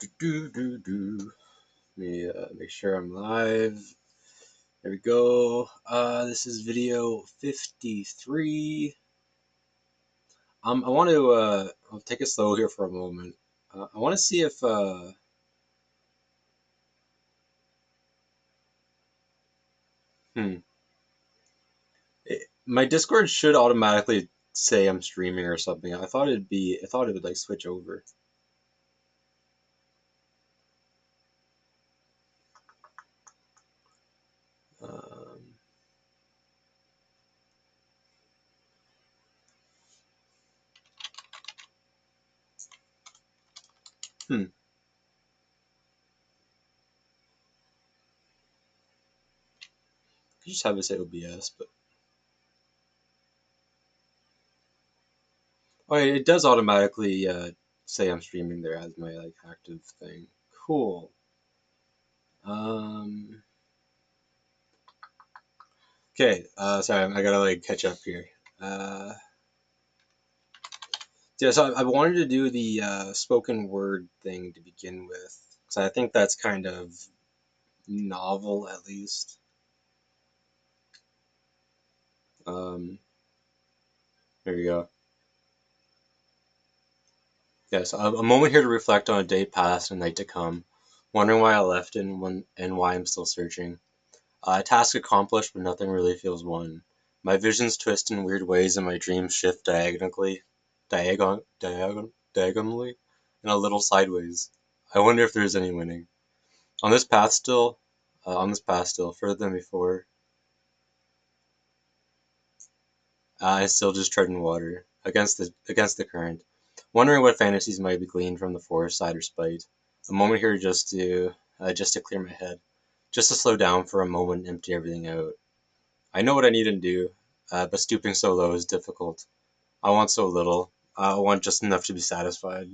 Let me make sure I'm live. There we go. This is video 53. I want to I'll take it slow here for a moment. I want to see if hmm, my Discord should automatically say I'm streaming or something. I thought it would like switch over. Um, hmm. Could just have it say OBS, but oh, it does automatically say I'm streaming there as my like active thing. Cool. Um, okay, sorry, I gotta like catch up here. Uh, yeah, so I wanted to do the spoken word thing to begin with, because I think that's kind of novel at least. Um, here we go. Yes, a moment here to reflect on a day past and a night to come, wondering why I left and why I'm still searching. Task accomplished, but nothing really feels won. My visions twist in weird ways, and my dreams shift diagonally, and a little sideways. I wonder if there's any winning. On this path still, further than before, I still just tread in water against the current, wondering what fantasies might be gleaned from the forest side or spite. A moment here just to clear my head, just to slow down for a moment and empty everything out. I know what I need to do, but stooping so low is difficult. I want so little. I want just enough to be satisfied.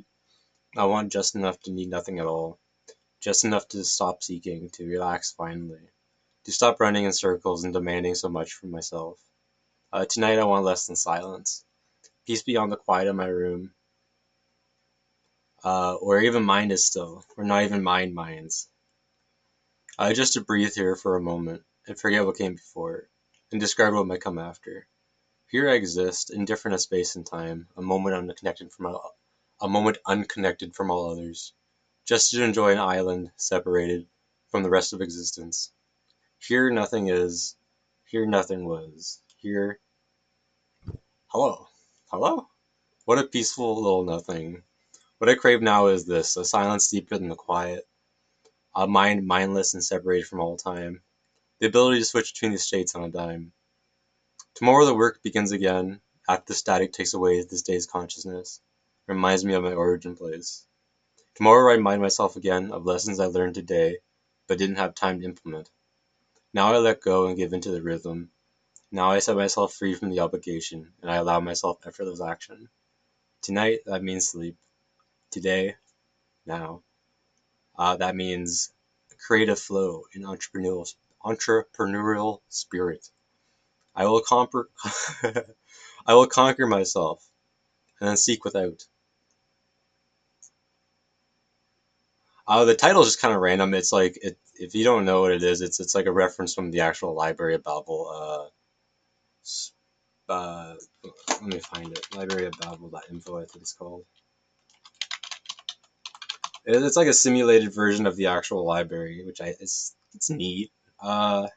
I want just enough to need nothing at all. Just enough to stop seeking, to relax finally. To stop running in circles and demanding so much from myself. Tonight I want less than silence. Peace beyond the quiet of my room, where even mind is still, where not even mind minds. Just to breathe here for a moment and forget what came before, and describe what might come after. Here I exist, indifferent of space and time, a moment unconnected from all others, just to enjoy an island separated from the rest of existence. Here nothing is, here nothing was. Here, hello, hello. What a peaceful little nothing. What I crave now is this: a silence deeper than the quiet, a mind mindless and separated from all time, the ability to switch between these states on a dime. Tomorrow the work begins again, after the static takes away this day's consciousness, reminds me of my origin place. Tomorrow I remind myself again of lessons I learned today, but didn't have time to implement. Now I let go and give into the rhythm. Now I set myself free from the obligation, and I allow myself effortless action. Tonight, that means sleep. Today, now, that means creative flow and entrepreneurial spirit. I will conquer, I will conquer myself, and then seek without. The title is just kind of random. It's like if you don't know what it is, it's like a reference from the actual Library of Babel. Uh, let me find it. Library of Babel.info, I think it's called. It's like a simulated version of the actual library, which it's neat. Uh,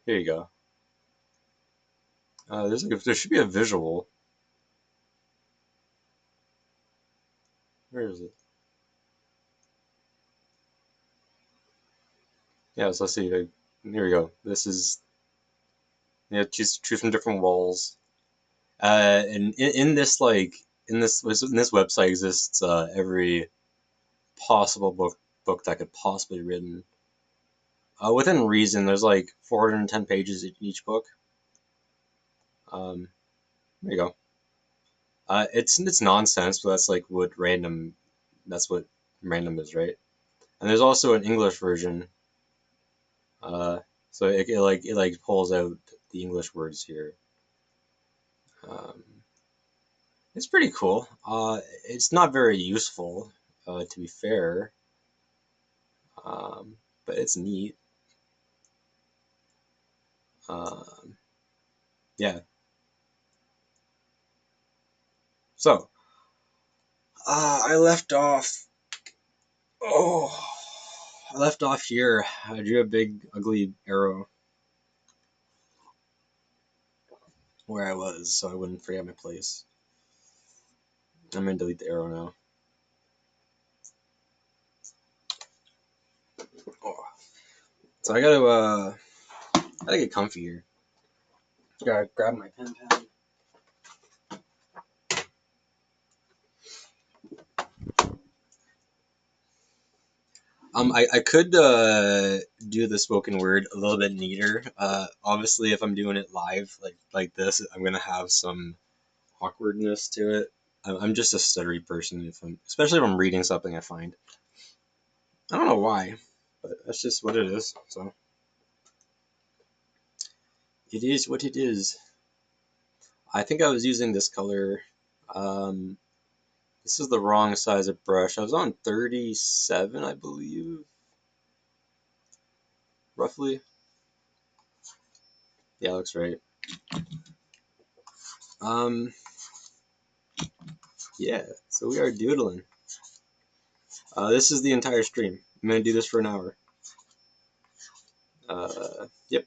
Here you go. There should be a visual. Where is it? Yeah, so let's see. Here we go. This is choose from different walls. And in this in this website exists every possible book that could possibly be written. Within reason, there's like 410 pages in each book. Um, there you go. It's nonsense, but that's what random is, right? And there's also an English version. Uh, so it like pulls out the English words here. Um, it's pretty cool. It's not very useful. to be fair. But it's neat. Yeah. So, I left off. Oh, I left off here. I drew a big, ugly arrow where I was, so I wouldn't forget my place. I'm gonna delete the arrow now. Oh. So I gotta get comfy here. Gotta grab my pen pad. I could do the spoken word a little bit neater. Obviously, if I'm doing it live like this, I'm gonna have some awkwardness to it. I'm just a stuttery person, especially if I'm reading something I find. I don't know why, but that's just what it is. So it is what it is. I think I was using this color. Um, this is the wrong size of brush. I was on 37, I believe, roughly. Yeah, looks right. Um, yeah. So we are doodling. This is the entire stream. I'm gonna do this for an hour. Yep.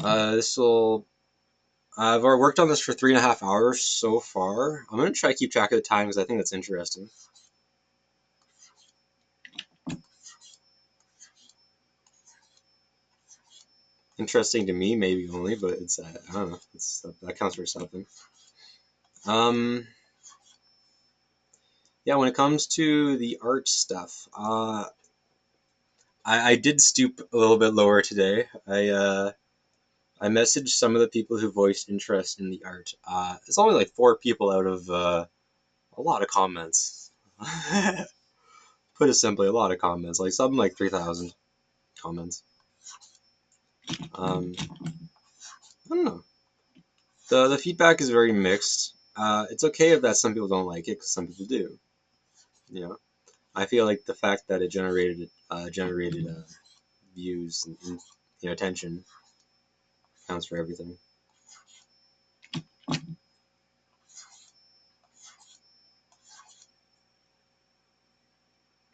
This will. I've already worked on this for 3.5 hours so far. I'm gonna try to keep track of the time because I think that's interesting. Interesting to me, maybe only, but it's I don't know. That counts for something. Um, yeah. When it comes to the art stuff, I did stoop a little bit lower today. I messaged some of the people who voiced interest in the art. It's only like 4 people out of a lot of comments. Put it simply, a lot of comments, like something like 3,000 comments. I don't know. The feedback is very mixed. It's okay if that some people don't like it, because some people do. You know, I feel like the fact that it generated views and attention counts for everything.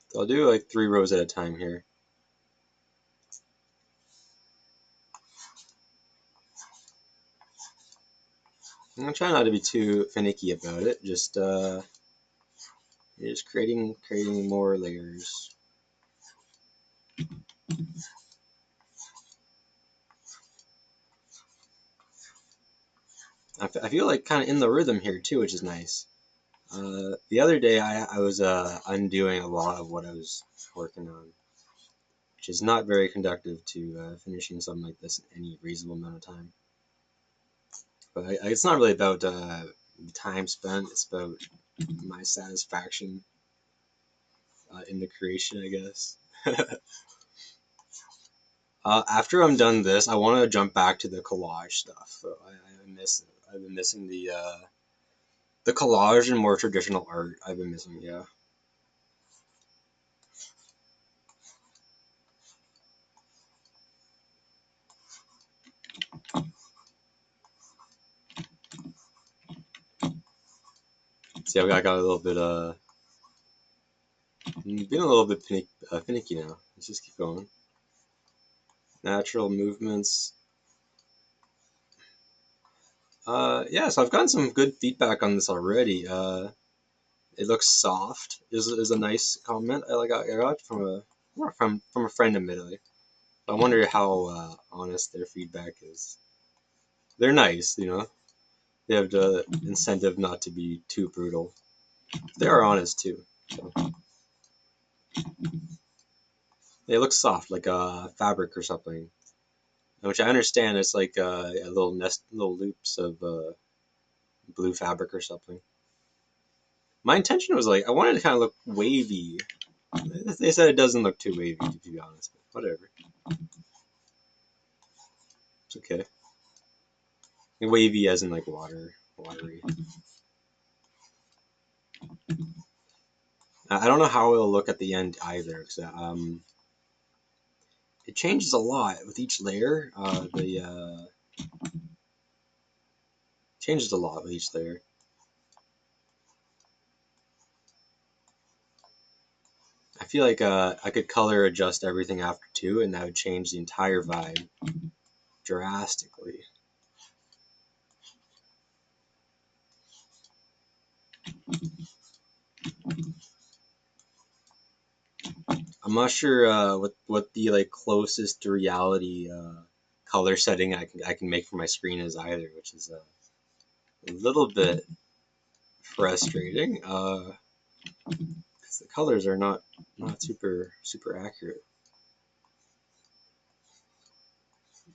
So I'll do like 3 rows at a time here. I'm gonna try not to be too finicky about it. Just creating more layers. I feel like kind of in the rhythm here too, which is nice. The other day I was undoing a lot of what I was working on, which is not very conductive to finishing something like this in any reasonable amount of time. But it's not really about time spent. It's about my satisfaction in the creation, I guess. After I'm done this, I want to jump back to the collage stuff. So I've been missing the collage and more traditional art. I've been missing, yeah. See, I got a little bit being a little bit finicky now. Let's just keep going. Natural movements. Yeah, so I've gotten some good feedback on this already. It looks soft. Is a nice comment I got from a friend, admittedly. I wonder how honest their feedback is. They're nice, They have the incentive not to be too brutal. They are honest too. So. They look soft, like a fabric or something, which I understand. It's like a little loops of blue fabric or something. My intention was like I wanted to kind of look wavy. They said it doesn't look too wavy, to be honest. But whatever. It's okay. Wavy as in like watery. I don't know how it'll look at the end either, because it changes a lot with each layer. The changes a lot with each layer. I feel like I could color adjust everything after 2, and that would change the entire vibe drastically. I'm not sure what the like closest to reality color setting I can make for my screen is either, which is a little bit frustrating. 'Cause the colors are not super accurate.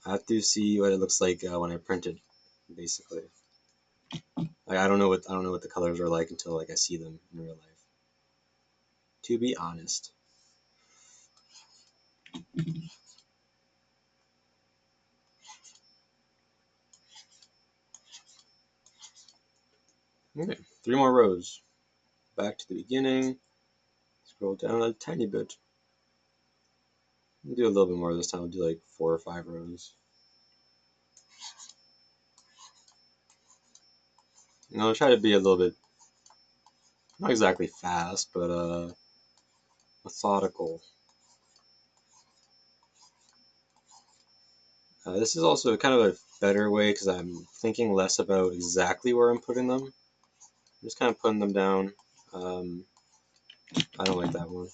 I have to see what it looks like when I print it, basically. Like I don't know what the colors are like until like I see them in real life. To be honest. Okay, 3 more rows. Back to the beginning. Scroll down a tiny bit. We'll do a little bit more this time. We'll do like 4 or 5 rows. And I'll try to be a little bit, not exactly fast, but methodical. This is also kind of a better way because I'm thinking less about exactly where I'm putting them. I'm just kind of putting them down. I don't like that one.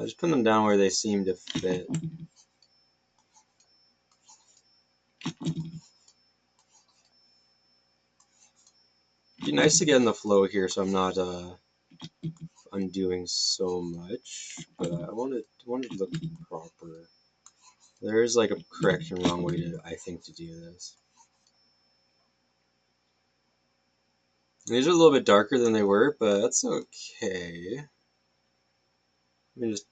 Just putting them down where they seem to fit. It'd be nice to get in the flow here so I'm not undoing so much, but I want it to look proper. There is like a correct and wrong way to, I think, to do this. These are a little bit darker than they were, but that's okay. Let me just,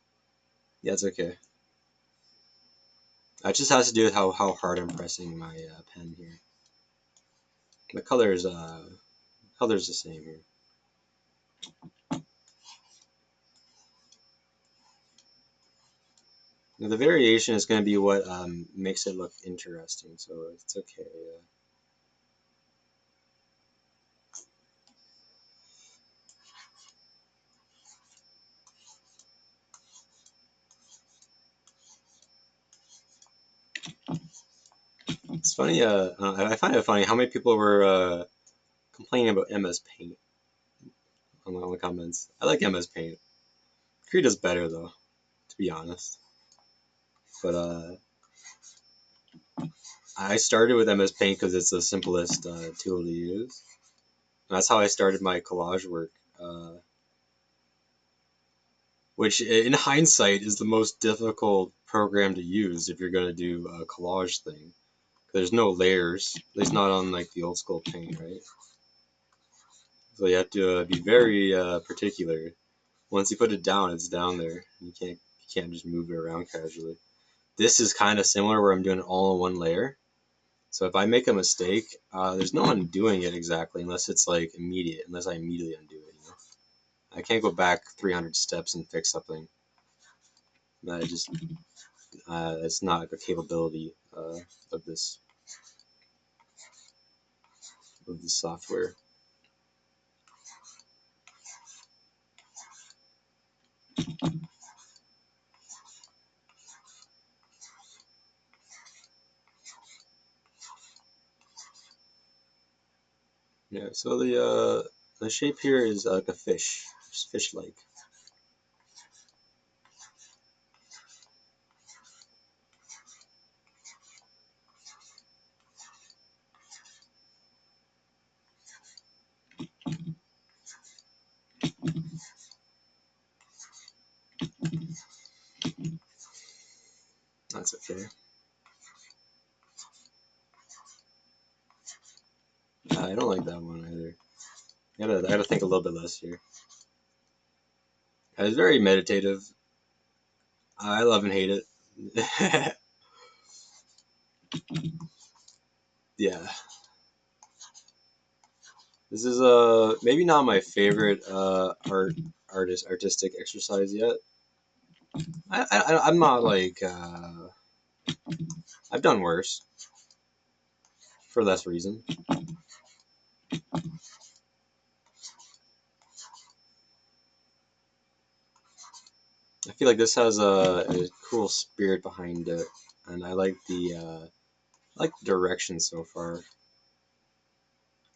yeah, it's okay. That just has to do with how hard I'm pressing my pen here. The color's the same here. Now, the variation is going to be what makes it look interesting, so it's okay. It's funny. I find it funny how many people were complaining about MS Paint on the comments. I like MS Paint. Cree does better though, to be honest. But I started with MS Paint because it's the simplest tool to use. And that's how I started my collage work, which in hindsight is the most difficult program to use if you're going to do a collage thing. There's no layers, at least not on like the old school Paint, right? So you have to be very particular. Once you put it down, it's down there. You can't just move it around casually. This is kind of similar where I'm doing it all in one layer. So if I make a mistake, there's no undoing it exactly unless it's like immediate, unless I immediately undo it. You know, I can't go back 300 steps and fix something. That just it's not a capability of this software. Yeah. So the shape here is like a fish, just fish-like. That's okay. I don't like that one either. I gotta think a little bit less here. It's very meditative. I love and hate it. Yeah, this is maybe not my favorite artistic exercise yet. I'm not like I've done worse for less reason. I feel like this has a cool spirit behind it, and I like the direction so far.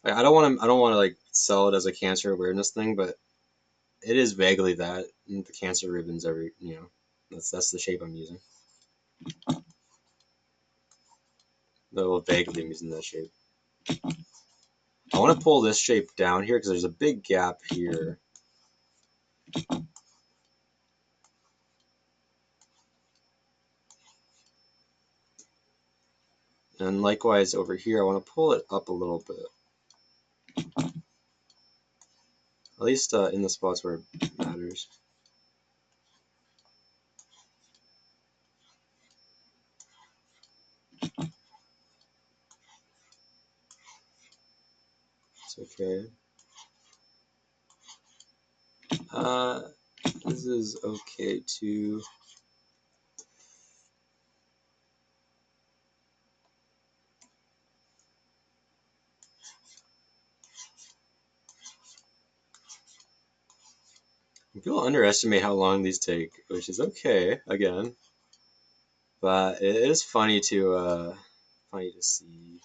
Like, I don't want to like sell it as a cancer awareness thing, but it is vaguely that. And the cancer ribbons every that's the shape I'm using. Though vaguely I'm using that shape. I want to pull this shape down here because there's a big gap here. And likewise over here, I want to pull it up a little bit. At least in the spots where it matters. It's okay. Uh, this is okay too. People underestimate how long these take, which is okay, again. But it is funny to see.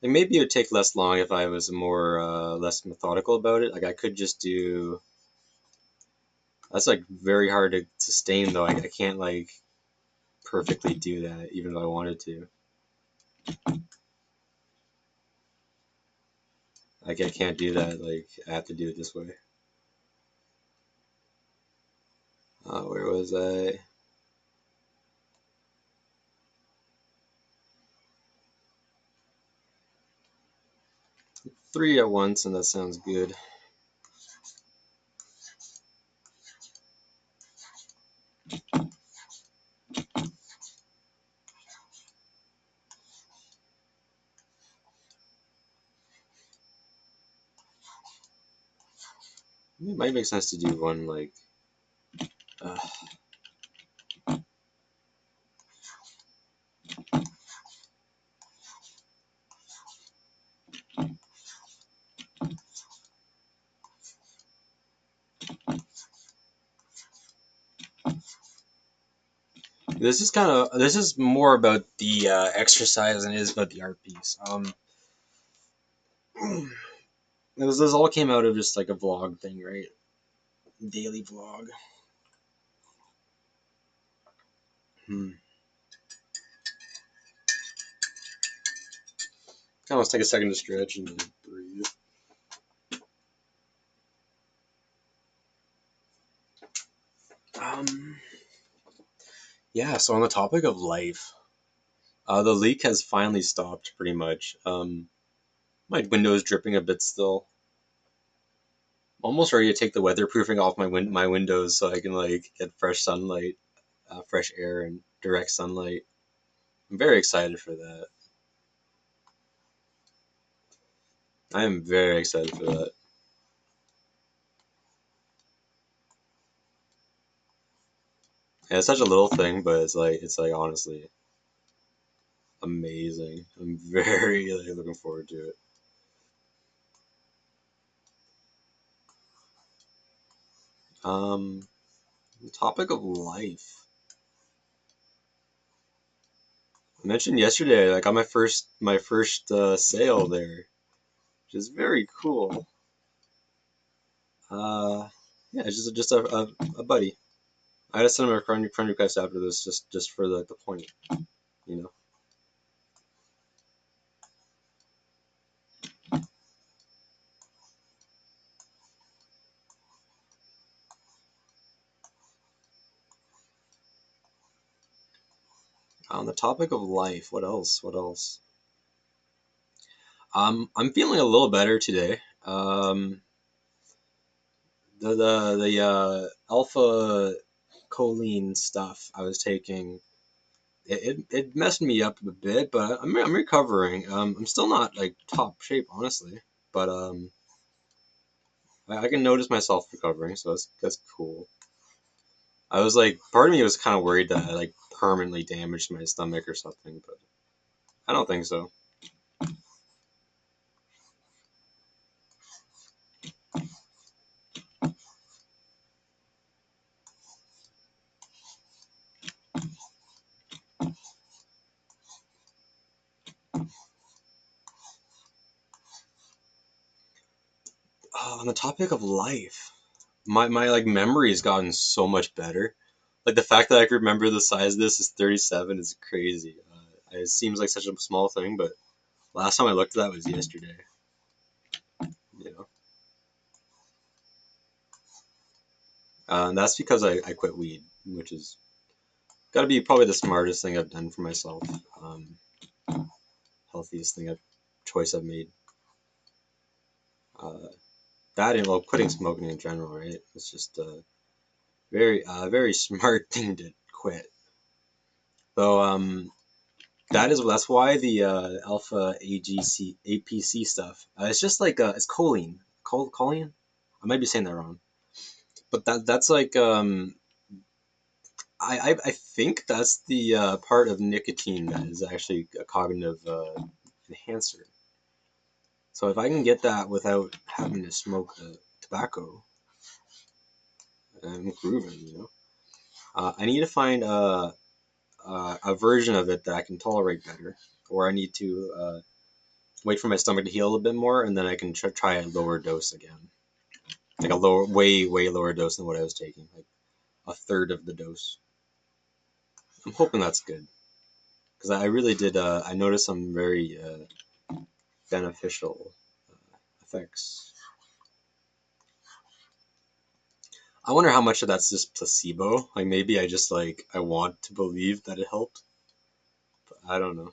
Like maybe it would take less long if I was more less methodical about it. Like I could just do. That's like very hard to sustain though. I can't like perfectly do that even if I wanted to. Like I can't do that. Like I have to do it this way. Where was I? Three at once, and that sounds good. It might make sense to do one like. Uh, this is more about the exercise than it is about the art piece. This all came out of just like a vlog thing, right? Daily vlog. Hmm. Kind of let's take a second to stretch and breathe. Um. Yeah. So on the topic of life, the leak has finally stopped pretty much. My window is dripping a bit still. Almost ready to take the weatherproofing off my windows so I can like get fresh sunlight, fresh air, and direct sunlight. I'm very excited for that. I am very excited for that. And it's such a little thing, but it's like honestly amazing. I'm very like, looking forward to it. Um, the topic of life. I mentioned yesterday, like on my first sale there, which is very cool. Uh, yeah, it's just a buddy. I gotta send him a friend request after this, just for the point, you know. On the topic of life, what else? What else? I'm feeling a little better today. The alpha. choline stuff I was taking, it messed me up a bit, but I'm recovering. I'm still not like top shape, honestly, but I can notice myself recovering, so that's cool. I was like, part of me was kind of worried that I like permanently damaged my stomach or something, but I don't think so. On the topic of life, my like memory has gotten so much better. Like the fact that I can remember the size of this is 37 is crazy. It seems like such a small thing, but last time I looked at that was yesterday. You know, and that's because I quit weed, which is got to be probably the smartest thing I've done for myself. Um, Healthiest choice I've made. Uh, that and well, quitting smoking in general, right? It's just a very smart thing to quit. Though that's why the alpha APC stuff. It's just like it's choline. Choline. I might be saying that wrong, but that's like I think that's the part of nicotine that is actually a cognitive enhancer. So if I can get that without having to smoke tobacco, I'm grooving. I need to find a version of it that I can tolerate better, or I need to wait for my stomach to heal a little bit more, and then I can try a lower dose again, like a lower, way lower dose than what I was taking, like a third of the dose. I'm hoping that's good because I really did. I noticed some very beneficial effects. I wonder how much of that's just placebo. Like maybe I just like I want to believe that it helped, but I don't know.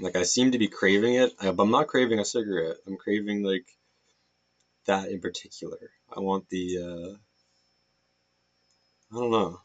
Like I seem to be craving it, but I'm not craving a cigarette. I'm craving like that in particular. I want the I don't know.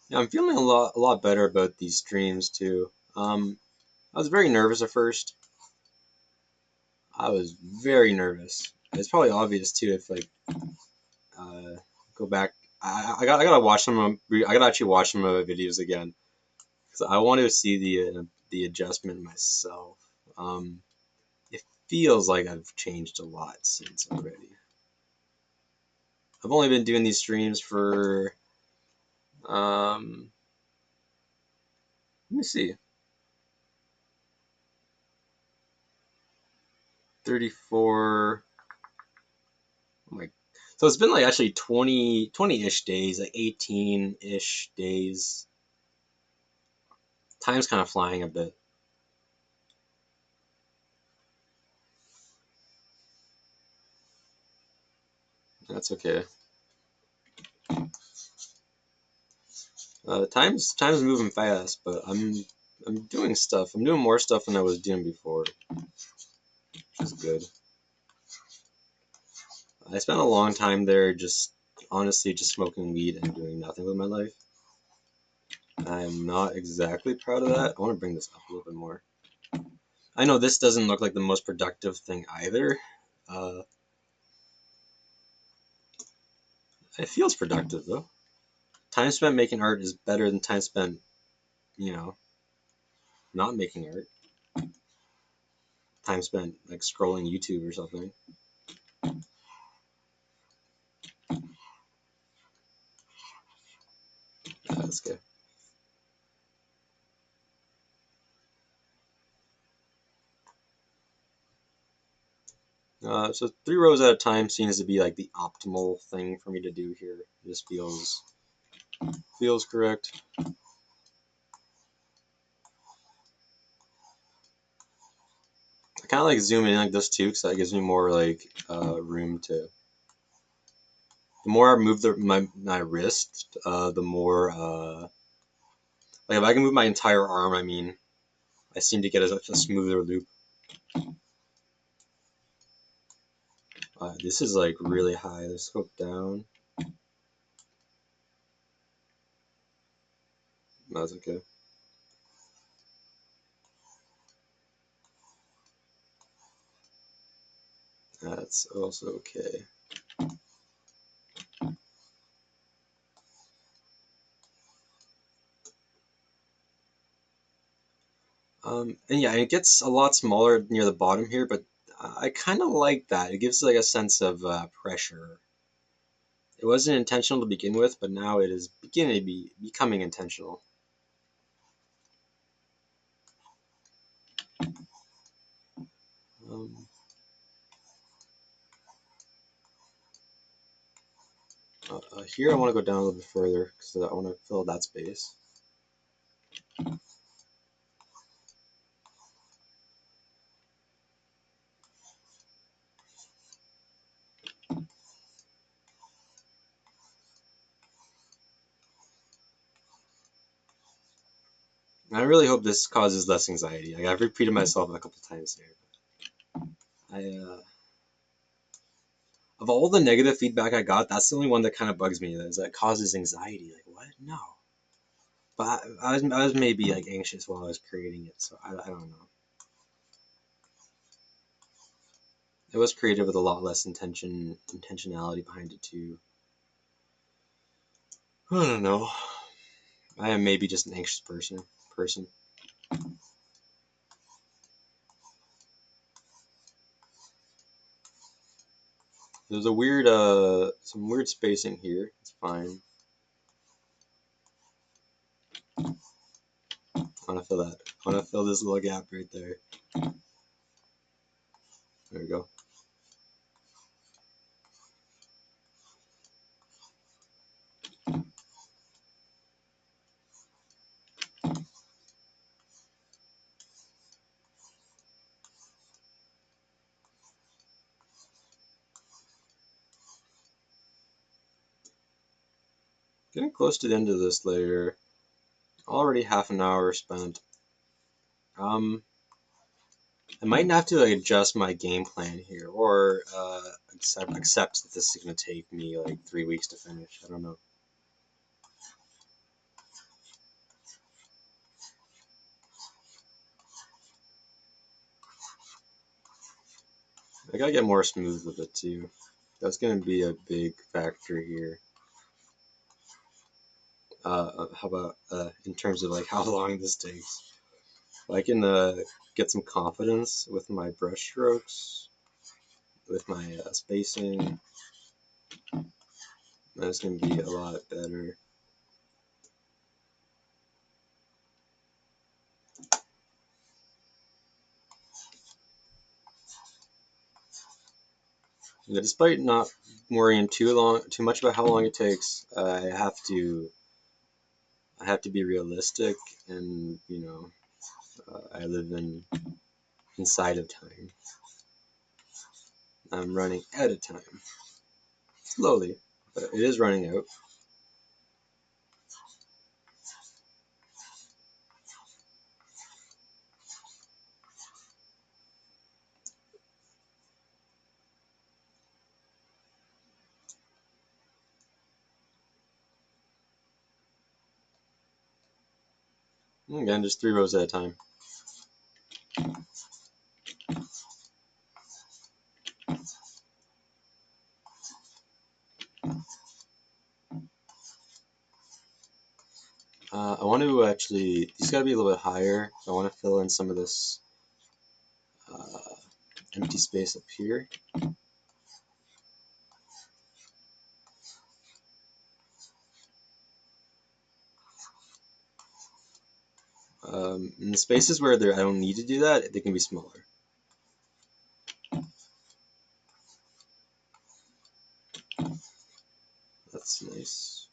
Yeah, I'm feeling a lot better about these streams too. I was very nervous at first. I was very nervous. It's probably obvious too if like uh, go back. I gotta watch some. I gotta actually watch some of my videos again because I want to see the adjustment myself. Um, it feels like I've changed a lot since already. I've only been doing these streams for um, let me see, 34. Oh my, so it's been like actually 20-ish days, like 18-ish days. Time's kind of flying a bit. That's okay. Time's moving fast, but I'm doing stuff. I'm doing more stuff than I was doing before, which is good. I spent a long time there just honestly just smoking weed and doing nothing with my life. I'm not exactly proud of that. I want to bring this up a little bit more. I know this doesn't look like the most productive thing either. Uh, it feels productive though. Time spent making art is better than time spent, you know, not making art. Time spent like scrolling YouTube or something. Yeah, that's good. So 3 rows at a time seems to be like the optimal thing for me to do here. This feels correct. I kind of like zoom in like this too, because that gives me more like room to. The more I move my wrist, the more like if I can move my entire arm, I mean, I seem to get a smoother loop. This is like really high. Let's go down. That's okay. That's also okay. And yeah, it gets a lot smaller near the bottom here, but I kind of like that. It gives like a sense of pressure. It wasn't intentional to begin with, but now it is beginning to be becoming intentional. Um, Here I want to go down a little bit further because I want to fill that space. And I really hope this causes less anxiety. Like, I've repeated myself a couple times here. Of all the negative feedback I got, that's the only one that kind of bugs me. Is that causes anxiety? Like, what? No. But I was maybe like anxious while I was creating it, so I don't know. It was created with a lot less intentionality behind it too. I don't know. I am maybe just an anxious person. There's a weird some weird spacing here. It's fine. I want to fill that. I want to fill this little gap right there. There we go. Getting close to the end of this layer. Already half an hour spent. I might have to like adjust my game plan here, or accept that this is gonna take me like 3 weeks to finish. I don't know. I gotta get more smooth with it too. That's gonna be a big factor here. How about in terms of like how long this takes? If I can get some confidence with my brush strokes, with my spacing, that's gonna be a lot better. Yeah, despite not worrying too much about how long it takes, I have to be realistic, and I live inside of time. I'm running out of time slowly, but it is running out. Again, just 3 rows at a time. I want to actually, these gotta be a little bit higher. So I want to fill in some of this uh, empty space up here. In the spaces where I don't need to do that, they can be smaller. That's nice.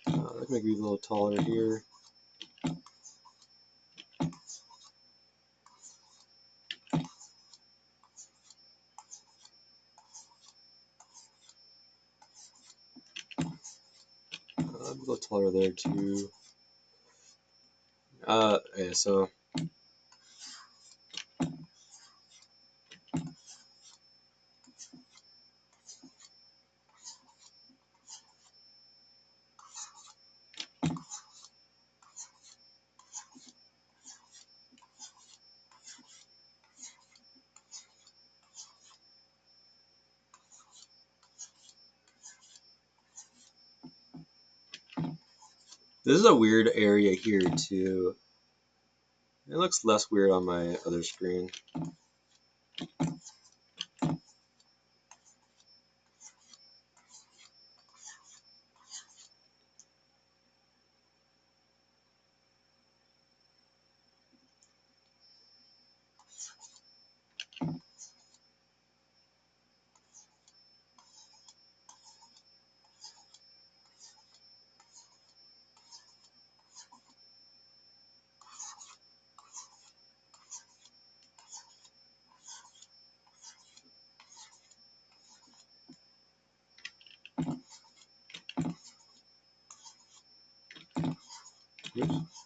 That might be a little taller here. A little taller there too. Yeah, so this is a weird area here too. It looks less weird on my other screen. Oops.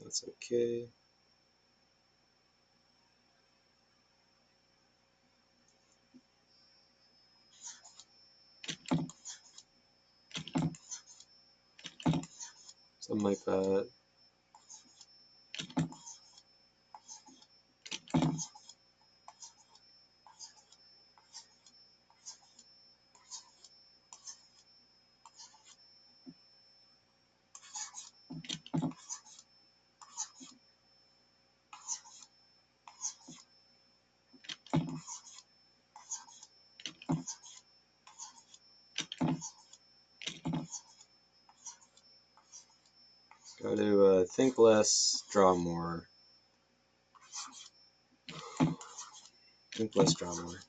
That's okay. Something like that. Got to think less, draw more. Think less, draw more.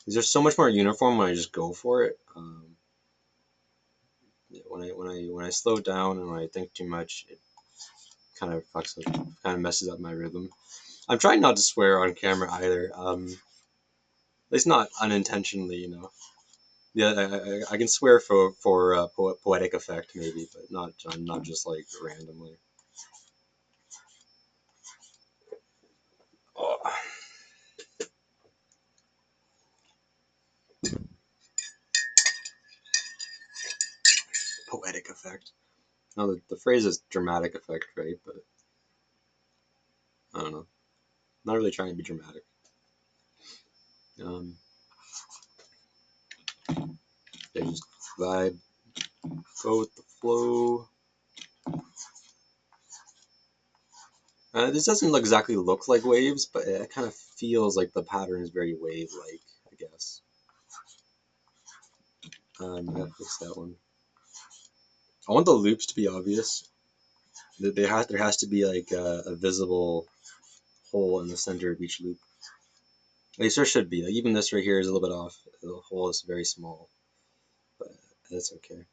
These are so much more uniform when I just go for it. When I slow down and when I think too much, it kind of fucks up, kind of messes up my rhythm. I'm trying not to swear on camera either. At least not unintentionally, you know. Yeah, I can swear for poetic effect maybe, but not just like randomly. Oh, poetic effect. No, the phrase is dramatic effect, right? But I don't know. Not really trying to be dramatic. Um, they just vibe, go with the flow. This doesn't exactly look like waves, but it kind of feels like the pattern is very wave-like, I guess. I gotta fix that one. I want the loops to be obvious. There has to be like a visible hole in the center of each loop. At least there should be. Like even this right here is a little bit off. The hole is very small, but that's okay.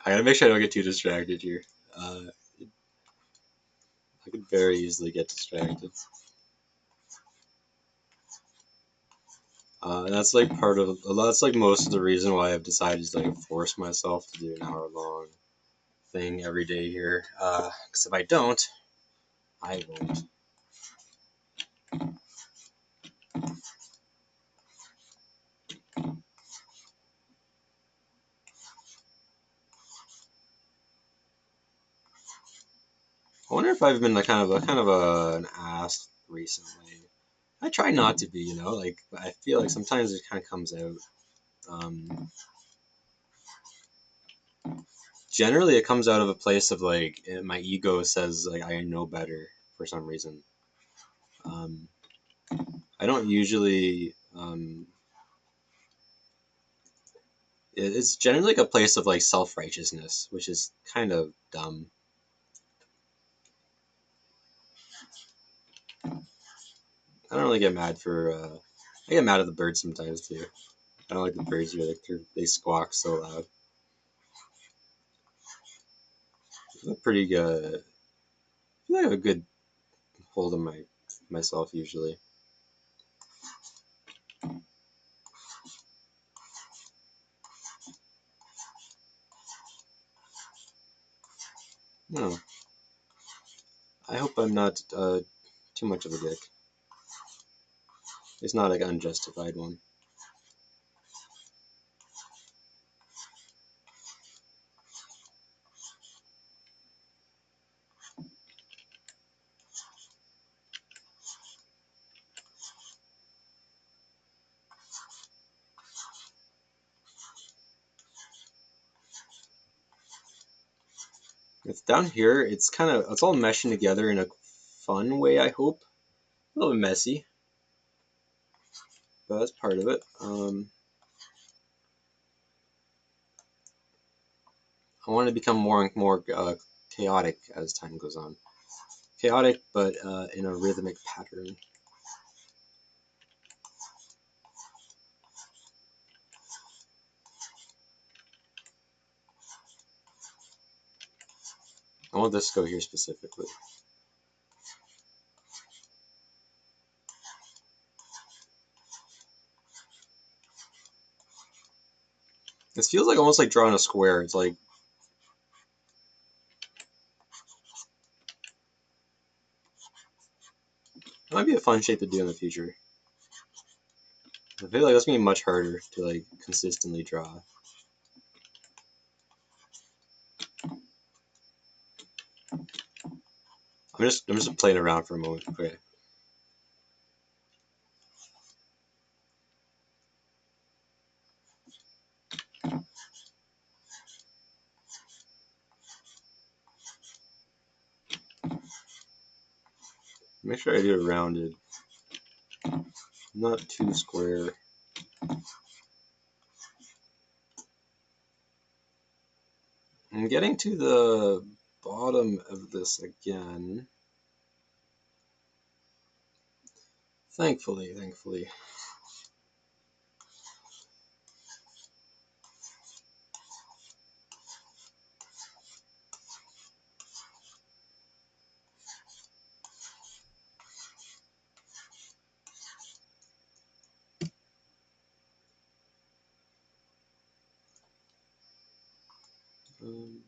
I gotta make sure I don't get too distracted here. Uh, I could very easily get distracted. That's like part of that's like most of the reason why I've decided to like force myself to do an hour long thing every day here. Because if I don't, I won't. I wonder if I've been like an ass recently. I try not to be, like but I feel like sometimes it kind of comes out. Um, Generally, it comes out of a place of like my ego says like I know better for some reason. Um, I don't usually. It's generally like a place of like self righteousness, which is kind of dumb. I don't really get mad for. I get mad at the birds sometimes too. I don't like the birds here. Like they squawk so loud. I'm pretty good. I feel like I have a good hold on myself usually. No, I hope I'm not too much of a dick. It's not like an unjustified one. It's down here. It's all meshing together in a fun way. I hope a little bit messy, but that's part of it. I want to become more and more chaotic as time goes on. Chaotic, but in a rhythmic pattern. I want this to go here specifically. This feels like almost like drawing a square. It's like it might be a fun shape to do in the future. I feel like that's gonna be much harder to like consistently draw. I'm just playing around for a moment. Okay. Make sure I do it rounded, not too square. I'm getting to the bottom of this again. Thankfully. Um,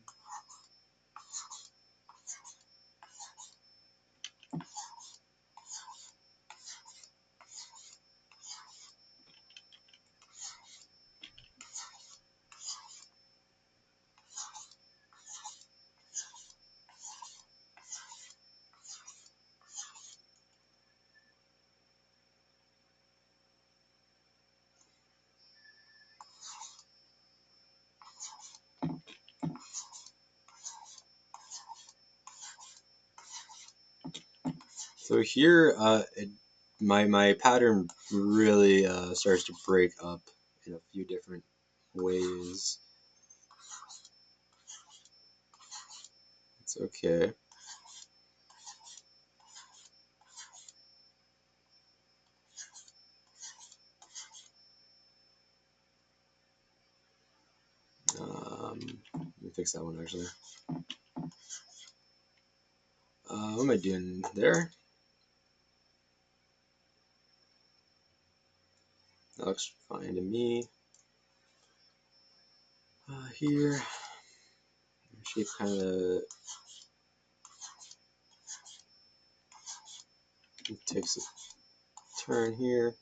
so here, my pattern really starts to break up in a few different ways. It's okay. Um, fix that one actually. What am I doing there? That looks fine to me. Here, shape kind of takes a turn here.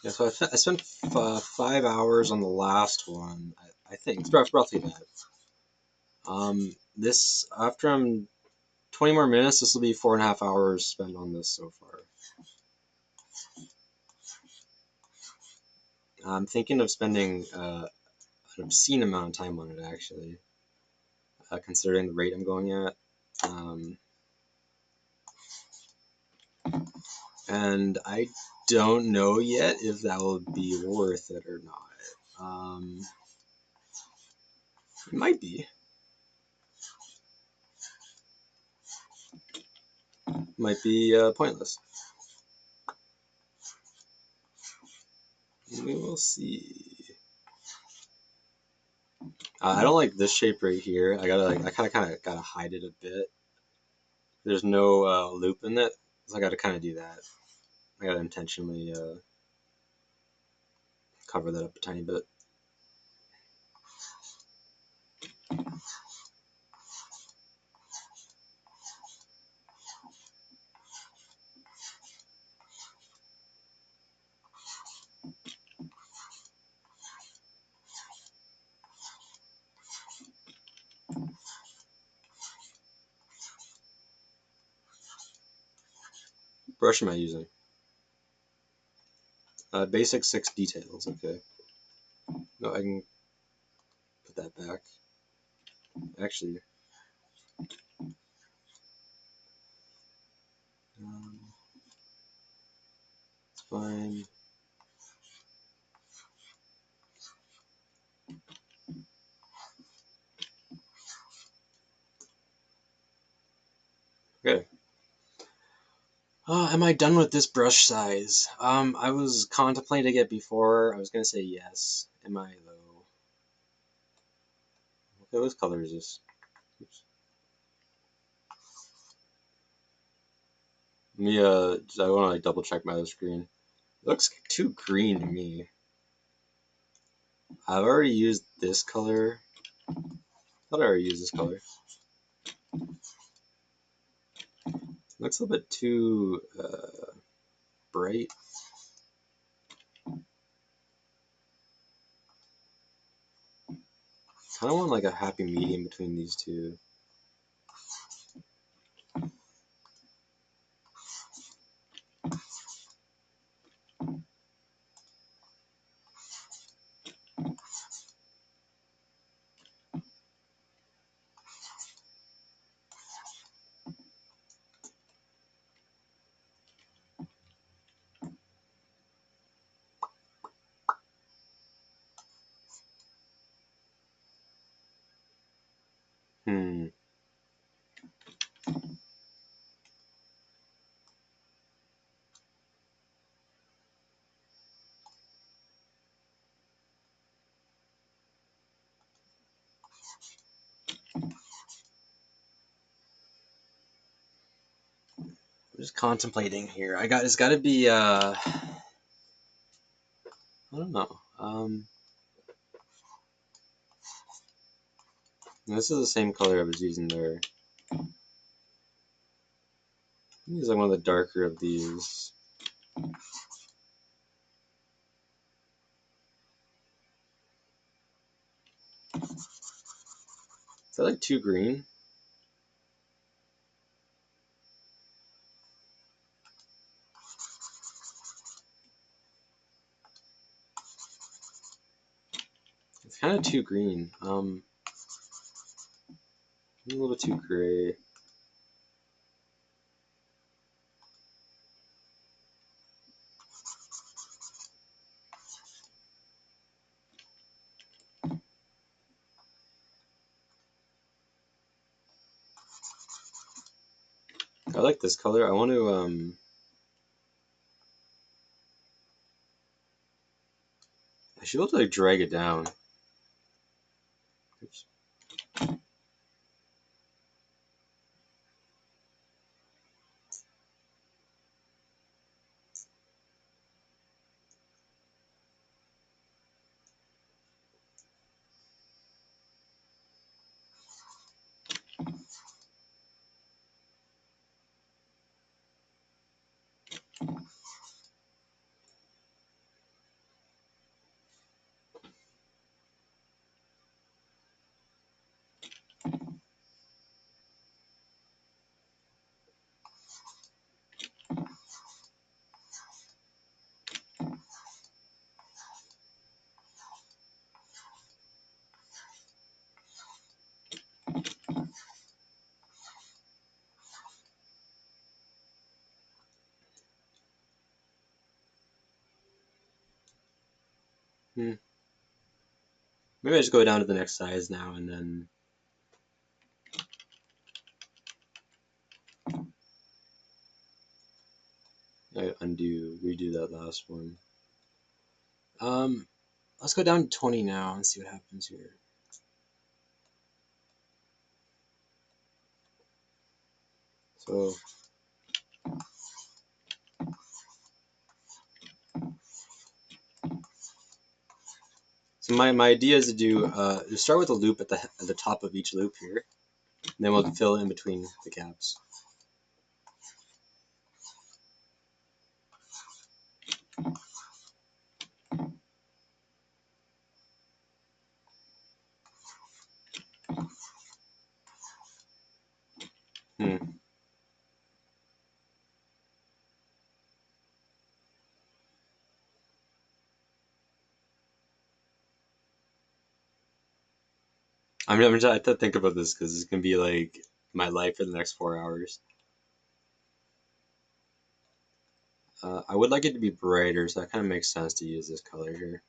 Yeah, so I spent 5 hours on the last one. I think it's roughly that. This after I'm 20 more minutes, this will be 4.5 hours spent on this so far. I'm thinking of spending an obscene amount of time on it actually, considering the rate I'm going at. And I don't know yet if that will be worth it or not. It might be. Might be pointless. We will see. I don't like this shape right here. I kind of gotta hide it a bit. There's no loop in it, so I gotta kind of do that. I gotta intentionally cover that up a tiny bit. What brush am I using? Basic 6 details. Okay. No, I can put that back. Actually, it's fine. Okay. Am I done with this brush size? I was contemplating it before. I was gonna say yes. Am I though? Okay, what color is this? Oops. Let me I want to like double check my other screen. It looks too green to me. I've already used this color. I thought I already used this color. It looks a little bit too bright. Kind of want like a happy medium between these two. Hmm. I'm just contemplating here. It's got to be I don't know. This is the same color I was using there. Use like one of the darker of these. Is that like too green? It's kind of too green. A little too gray. I like this color. I want to I should be able to like drag it down. Oops. Hmm. Maybe I just go down to the next size now and then I redo that last one. Let's go down to 20 now and see what happens here. So my idea is to do to start with a loop at the top of each loop here, and then we'll fill in between the gaps. Hmm. I'm just I have to think about this because it's gonna be like my life for the next 4 hours. I would like it to be brighter, so that kind of makes sense to use this color here.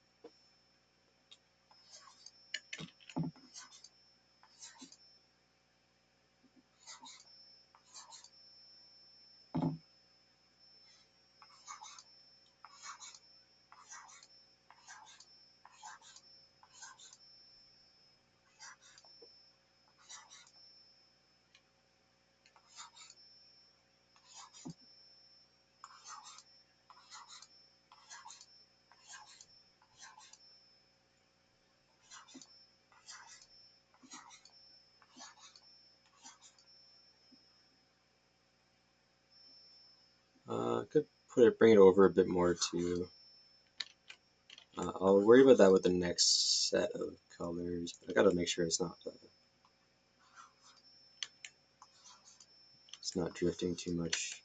Could bring it over a bit more too. I'll worry about that with the next set of colors. I gotta make sure it's not drifting too much.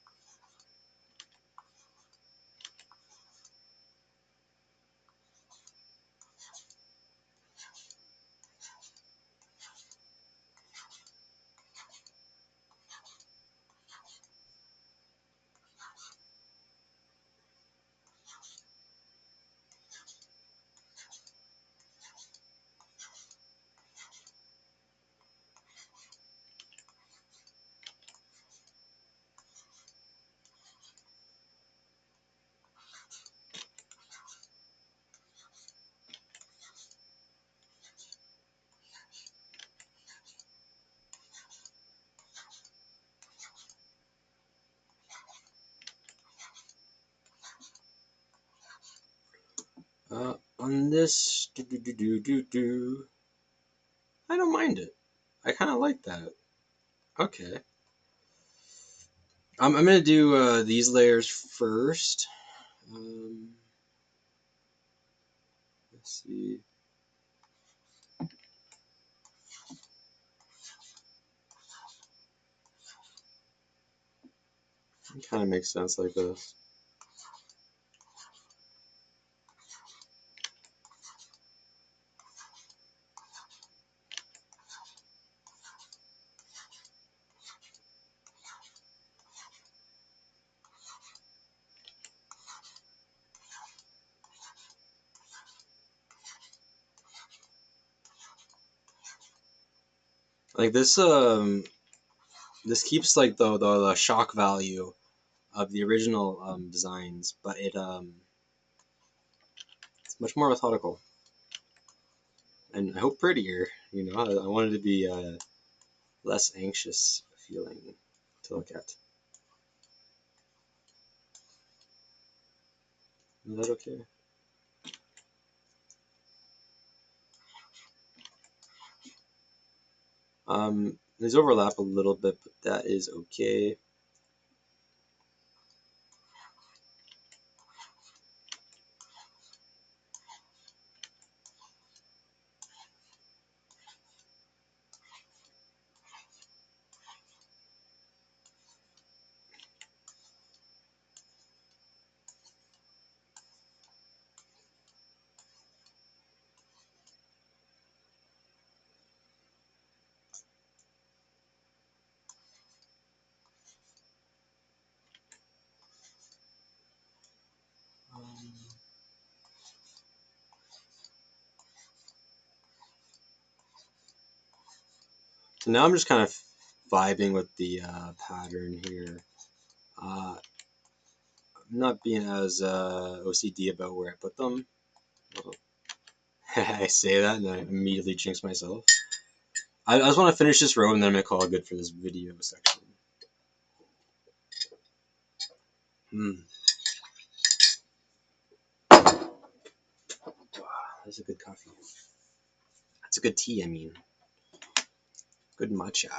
On this, I don't mind it. I kind of like that. Okay. I'm gonna do these layers first. Um, let's see. It kind of makes sense like this. Like this keeps like the shock value of the original designs, but it's much more methodical and I hope prettier. You know, I wanted to be less anxious feeling to look at. Is that okay? These overlap a little bit, but that is okay. Um, so now I'm just kind of vibing with the pattern here. I'm not being as OCD about where I put them. Well, I say that and I immediately jinx myself. I just want to finish this row and then I'm going to call it good for this video section. That's a good coffee. That's a good tea, I mean. Good matcha.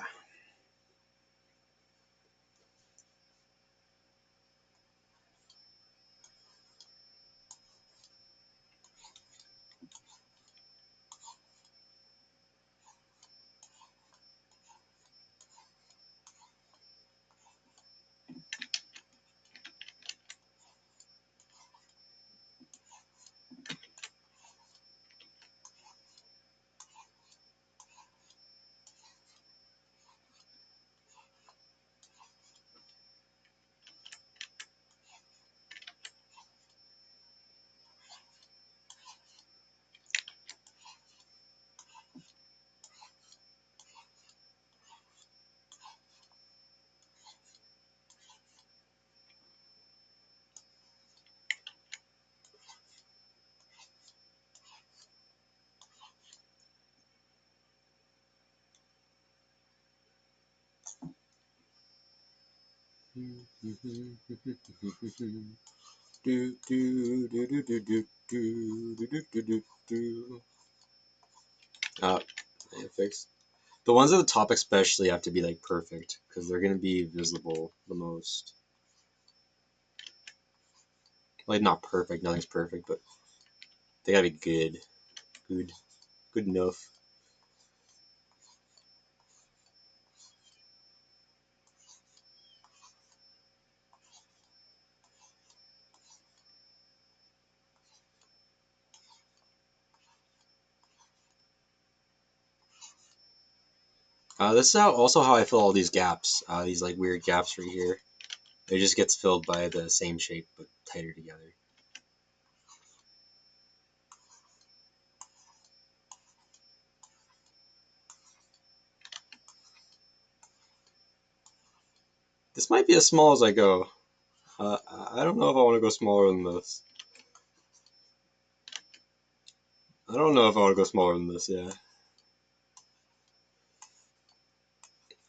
Uh, fix. The ones at the top especially have to be like perfect because they're gonna be visible the most. Like not perfect, nothing's perfect, but they gotta be good, good enough. This is also how I fill all these gaps. These like weird gaps right here. It just gets filled by the same shape but tighter together. This might be as small as I go. I don't know if I want to go smaller than this. I don't know if I want to go smaller than this, yeah.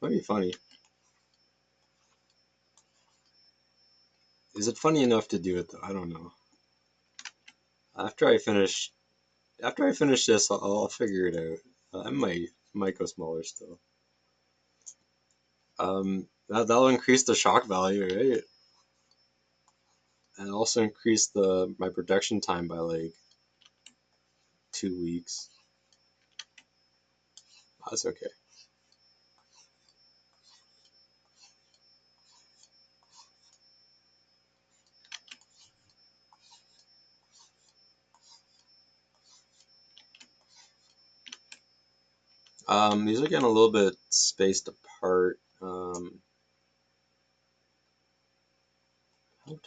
Might be funny. Is it funny enough to do it though? I don't know. After I finish, after I finish this, I'll figure it out. I might go smaller still. That'll increase the shock value, right? And also increase the my production time by like 2 weeks. That's okay. These are getting a little bit spaced apart. How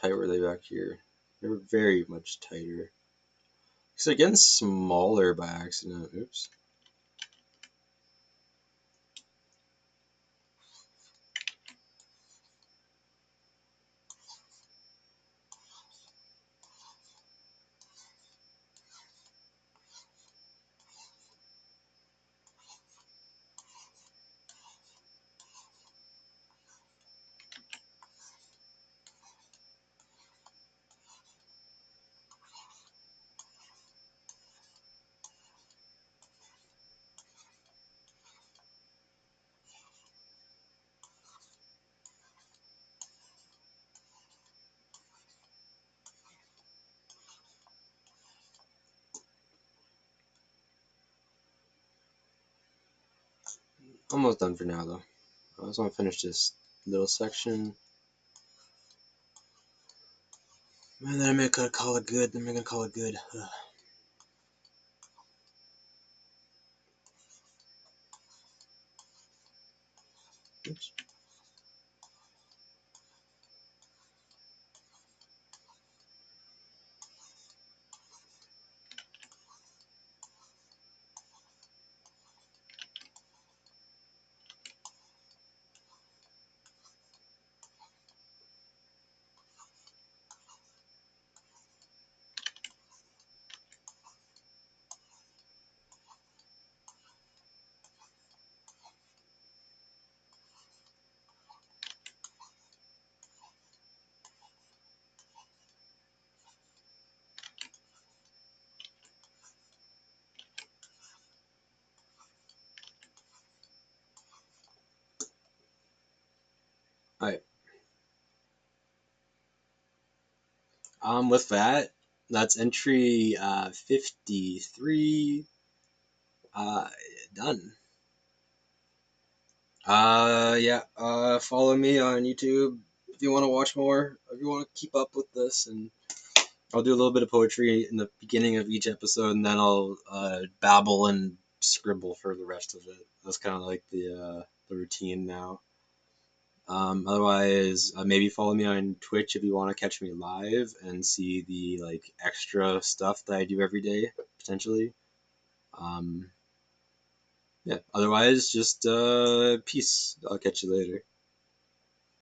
tight were they back here? They were very much tighter. So they're getting smaller by accident. Oops. Almost done for now, though. I just want to finish this little section. And then I'm gonna call it good. Then I'm gonna call it good. Oops. All right. With that, that's entry 53 done. Yeah. Follow me on YouTube if you want to watch more. If you want to keep up with this, and I'll do a little bit of poetry in the beginning of each episode, and then I'll babble and scribble for the rest of it. That's kind of like the routine now. Otherwise, maybe follow me on Twitch if you want to catch me live and see the like extra stuff that I do every day potentially. Yeah. Otherwise, just peace. I'll catch you later.